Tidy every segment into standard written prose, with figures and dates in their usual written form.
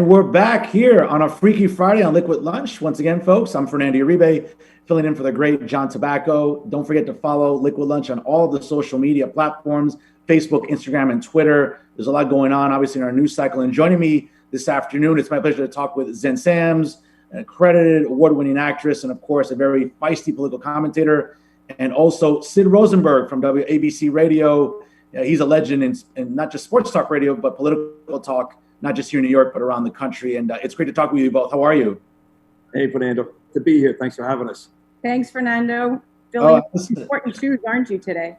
And we're back here on a Freaky Friday on Liquid Lunch. Once again, folks, I'm Fernando Uribe, filling in for the great John Tobacco. Don't forget to follow Liquid Lunch on all of the social media platforms, Facebook, Instagram, and Twitter. There's a lot going on, obviously, in our news cycle. And joining me this afternoon, it's my pleasure to talk with Xen Sams, an accredited award-winning actress, and of course, a very feisty political commentator, and also Sid Rosenberg from WABC Radio. He's a legend in not just sports talk radio, but political talk, not just here in New York, but around the country. And it's great to talk with you both. How are you? Hey, Fernando. Good to be here. Thanks for having us. Thanks, Fernando. Filling some important shoes, aren't you, today?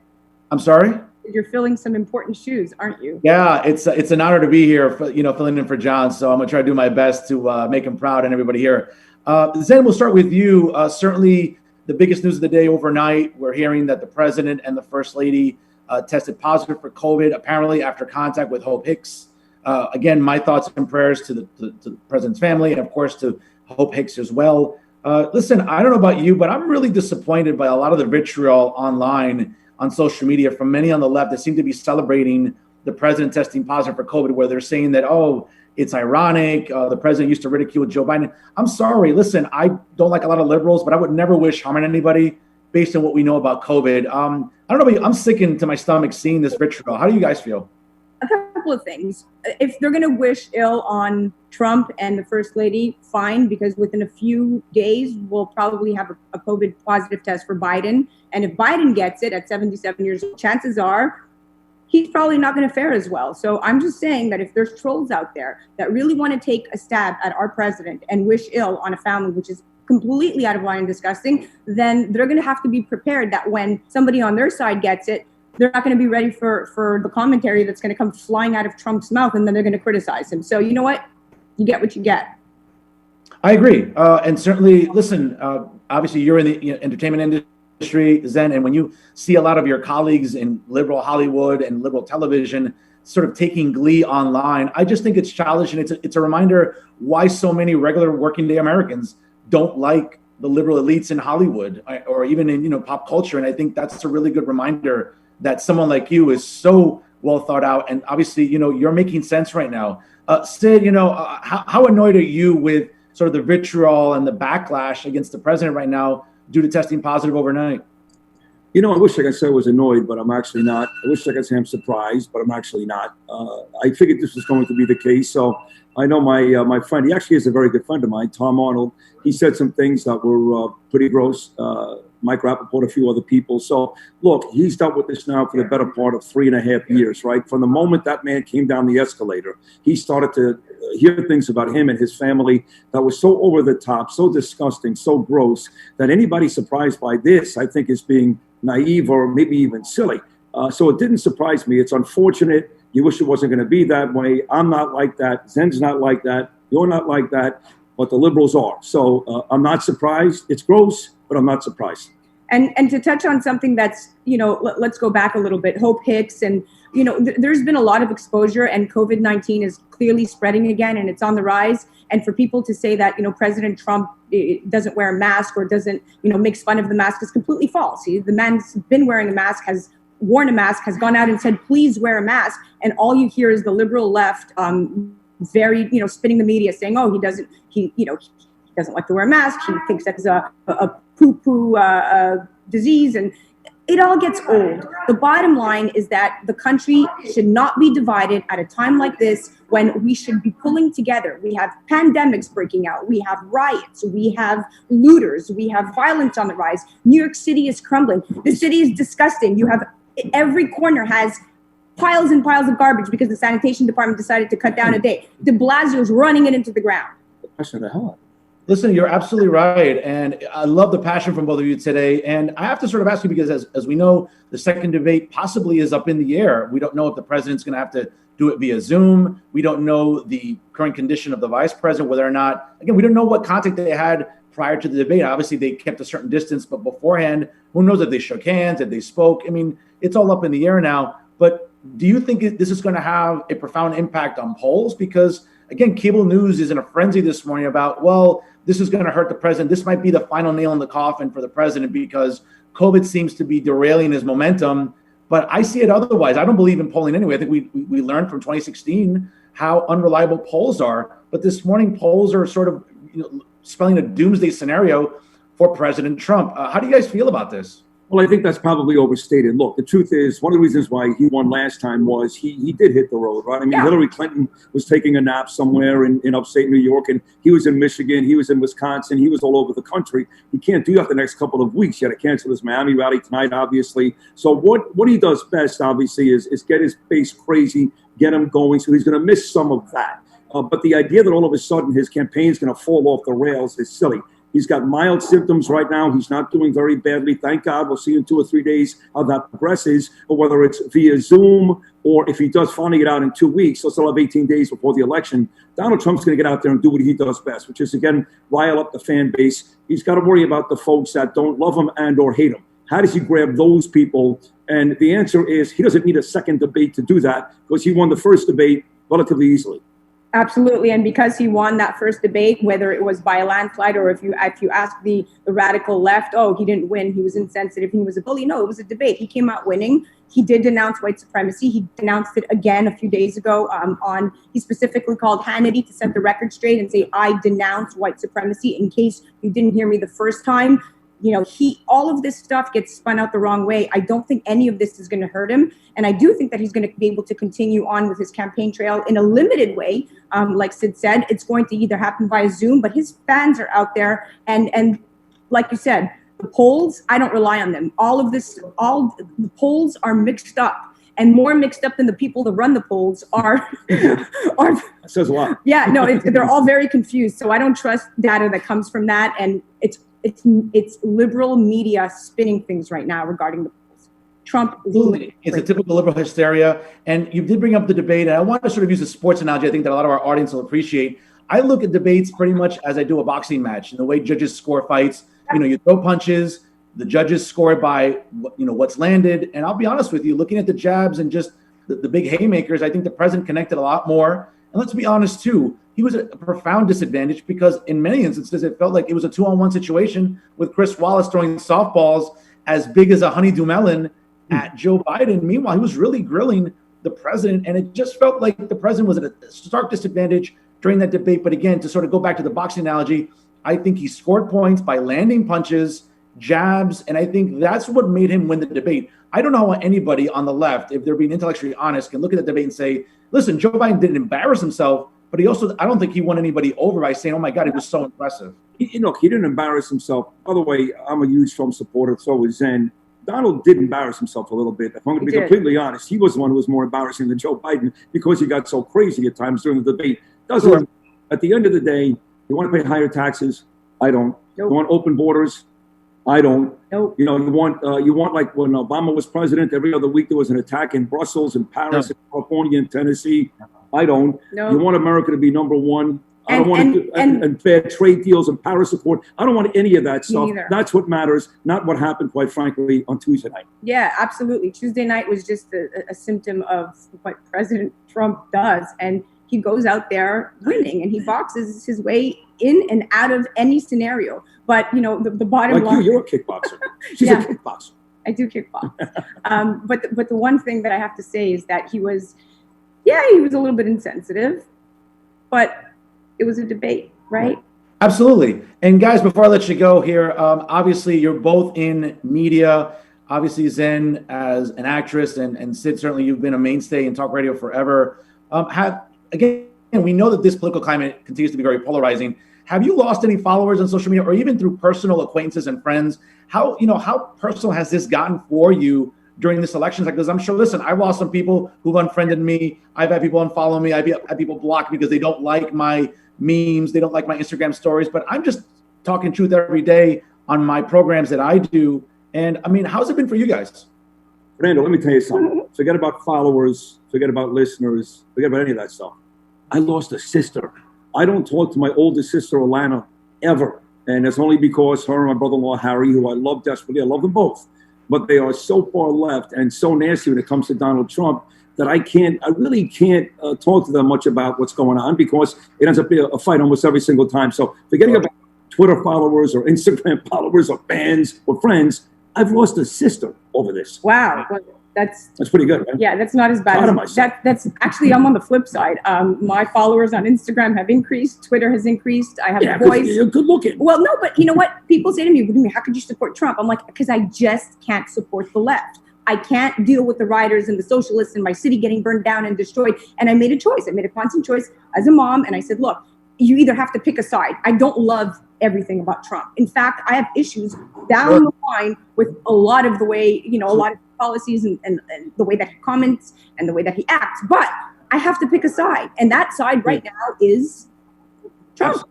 I'm sorry? You're filling some important shoes, aren't you? Yeah, it's an honor to be here, filling in for John. So I'm going to try to do my best to make him proud and everybody here. Xen, we'll start with you. Certainly the biggest news of the day overnight, we're hearing that the president and the first lady tested positive for COVID, apparently after contact with Hope Hicks. Again, my thoughts and prayers to the president's family and, of course, to Hope Hicks as well. Listen, I don't know about you, but I'm really disappointed by a lot of the vitriol online on social media from many on the left that seem to be celebrating the president testing positive for COVID, where they're saying that, oh, it's ironic. The president used to ridicule Joe Biden. I'm sorry. Listen, I don't like a lot of liberals, but I would never wish harm on anybody based on what we know about COVID. I don't know about you. I'm sickened to my stomach seeing this vitriol. How do you guys feel? A couple of things. If they're going to wish ill on Trump and the first lady, fine, because within a few days, we'll probably have a COVID positive test for Biden. And if Biden gets it at 77 years old, chances are he's probably not going to fare as well. So I'm just saying that if there's trolls out there that really want to take a stab at our president and wish ill on a family, which is completely out of line and disgusting, then they're going to have to be prepared that when somebody on their side gets it, they're not going to be ready for the commentary that's going to come flying out of Trump's mouth, and then they're going to criticize him. So you know what? You get what you get. I agree. And certainly, listen, obviously you're in the entertainment industry, Xen, and when you see a lot of your colleagues in liberal Hollywood and liberal television sort of taking glee online, I just think it's childish, and it's a reminder why so many regular working day Americans don't like the liberal elites in Hollywood or even in pop culture. And I think that's a really good reminder that someone like you is so well thought out, and obviously you're making sense right now. Sid, how annoyed are you with sort of the vitriol and the backlash against the president right now due to testing positive overnight? I wish I could say I was annoyed, but I'm actually not. I wish I could say I'm surprised, but I'm actually not. I figured this was going to be the case. So I know my friend, he actually is a very good friend of mine, Tom Arnold. He said some things that were pretty gross. Mike Rappaport, a few other people. So look, he's dealt with this now for the better part of 3.5 years, right? From the moment that man came down the escalator, he started to hear things about him and his family that was so over the top, so disgusting, so gross, that anybody surprised by this, I think, is being naive or maybe even silly. So it didn't surprise me. It's unfortunate. You wish it wasn't going to be that way. I'm not like that. Zen's not like that. You're not like that. But the liberals are. So I'm not surprised. It's gross, but I'm not surprised. And to touch on something that's, let's go back a little bit, Hope Hicks, and, there's been a lot of exposure, and COVID-19 is clearly spreading again, and it's on the rise. And for people to say that, President Trump doesn't wear a mask or doesn't, makes fun of the mask is completely false. The man's been wearing a mask, has worn a mask, has gone out and said, please wear a mask. And all you hear is the liberal left, very, spinning the media saying, oh, he doesn't like to wear a mask. He thinks that's a poo-poo disease, and it all gets old. The bottom line is that the country should not be divided at a time like this when we should be pulling together. We have pandemics breaking out. We have riots. We have looters. We have violence on the rise. New York City is crumbling. The city is disgusting. You have every corner has piles and piles of garbage because the sanitation department decided to cut down a day. De Blasio's running it into the ground. Listen, you're absolutely right. And I love the passion from both of you today. And I have to sort of ask you, because as we know, the second debate possibly is up in the air. We don't know if the president's going to have to do it via Zoom. We don't know the current condition of the vice president, whether or not, again, we don't know what contact they had prior to the debate. Obviously, they kept a certain distance, but beforehand, who knows if they shook hands, if they spoke. I mean, it's all up in the air now. But do you think this is going to have a profound impact on polls? Because, again, cable news is in a frenzy this morning about, well, this is going to hurt the president. This might be the final nail in the coffin for the president because COVID seems to be derailing his momentum. But I see it otherwise. I don't believe in polling anyway. I think we learned from 2016 how unreliable polls are. But this morning, polls are sort of spelling a doomsday scenario for President Trump. How do you guys feel about this? Well, I think that's probably overstated. Look, the truth is, one of the reasons why he won last time was he did hit the road, right? I mean, Hillary Clinton was taking a nap somewhere in upstate New York, and he was in Michigan, he was in Wisconsin, he was all over the country. He can't do that the next couple of weeks. He had to cancel his Miami rally tonight, obviously. So what he does best, obviously, is get his base crazy, get him going. So he's going to miss some of that. But the idea that all of a sudden his campaign is going to fall off the rails is silly. He's got mild symptoms right now. He's not doing very badly. Thank God. We'll see in 2 or 3 days how that progresses, or whether it's via Zoom or if he does finally get out in 2 weeks, he'll still have 18 days before the election. Donald Trump's going to get out there and do what he does best, which is, again, rile up the fan base. He's got to worry about the folks that don't love him and or hate him. How does he grab those people? And the answer is he doesn't need a second debate to do that because he won the first debate relatively easily. Absolutely, and because he won that first debate, whether it was by a landslide or if you ask the radical left, oh, he didn't win, he was insensitive, he was a bully. No, it was a debate. He came out winning. He did denounce white supremacy. He denounced it again a few days ago. He specifically called Hannity to set the record straight and say, I denounce white supremacy. In case you didn't hear me the first time, all of this stuff gets spun out the wrong way. I don't think any of this is going to hurt him. And I do think that he's going to be able to continue on with his campaign trail in a limited way. Like Sid said, it's going to either happen via Zoom, but his fans are out there. And like you said, the polls, I don't rely on them. All the polls are mixed up. And more mixed up than the people that run the polls are. That says a lot. Yeah, no, they're all very confused. So I don't trust data that comes from that. And it's liberal media spinning things right now regarding the polls. Trump. It's a typical liberal hysteria. And you did bring up the debate. And I want to sort of use a sports analogy I think that a lot of our audience will appreciate. I look at debates pretty much as I do a boxing match. And the way judges score fights, you throw punches, the judges score by what's landed. And I'll be honest with you, looking at the jabs and just the big haymakers, I think the president connected a lot more. And let's be honest, too. He was at a profound disadvantage because in many instances, it felt like it was a 2-on-1 situation with Chris Wallace throwing softballs as big as a honeydew melon at Joe Biden. Meanwhile, he was really grilling the president, and it just felt like the president was at a stark disadvantage during that debate. But again, to sort of go back to the boxing analogy, I think he scored points by landing punches, jabs, and I think that's what made him win the debate. I don't know how anybody on the left, if they're being intellectually honest, can look at the debate and say, listen, Joe Biden didn't embarrass himself, but I don't think he won anybody over by saying, oh my God, he was so impressive. He didn't embarrass himself. By the way, I'm a huge Trump supporter, so is Xen. Donald did embarrass himself a little bit. If I'm going to be completely honest, he was the one who was more embarrassing than Joe Biden because he got so crazy at times during the debate. At the end of the day, you want to pay higher taxes? I don't. Nope. You want open borders? I don't. Nope. You want like when Obama was president, every other week there was an attack in Brussels and Paris and California and Tennessee. I don't. Nope. You want America to be number one. I don't want and fair trade deals and Paris support. I don't want any of that stuff. That's what matters, not what happened, quite frankly, on Tuesday night. Yeah, absolutely. Tuesday night was just a symptom of what President Trump does. And he goes out there winning and he boxes his way in and out of any scenario. But, the bottom line. You're a kickboxer. She's a kickboxer. I do kickbox. But the one thing that I have to say is that he was a little bit insensitive, but it was a debate, right? Absolutely. And guys, before I let you go here, obviously you're both in media. Obviously, Xen as an actress and Sid, certainly you've been a mainstay in talk radio forever. Again, we know that this political climate continues to be very polarizing. Have you lost any followers on social media or even through personal acquaintances and friends? How personal has this gotten for you during this election? Because I'm sure, listen, I've lost some people who've unfriended me. I've had people unfollow me. I've had people block me because they don't like my memes. They don't like my Instagram stories. But I'm just talking truth every day on my programs that I do. And I mean, how's it been for you guys? Fernando, let me tell you something. Forget about followers. Forget about listeners. Forget about any of that stuff. I lost a sister. I don't talk to my oldest sister, Alana, ever. And it's only because her and my brother-in-law, Harry, who I love desperately, I love them both. But they are so far left and so nasty when it comes to Donald Trump that I really can't talk to them much about what's going on because it ends up being a fight almost every single time. So forgetting about Twitter followers or Instagram followers or fans or friends, I've lost a sister over this. Wow. That's pretty good, right? Yeah, that's not as bad. Proud of myself. That's actually, I'm on the flip side. My followers on Instagram have increased. Twitter has increased. I have a voice. You're good looking. Well, no, but you know what? People say to me, how could you support Trump? I'm like, because I just can't support the left. I can't deal with the rioters and the socialists and my city getting burned down and destroyed. And I made a choice. I made a constant choice as a mom. And I said, look, you either have to pick a side. I don't love everything about Trump. In fact, I have issues down the line with a lot of the way, a lot of policies and the way that he comments and the way that he acts. But I have to pick a side. And that side right now is Trump.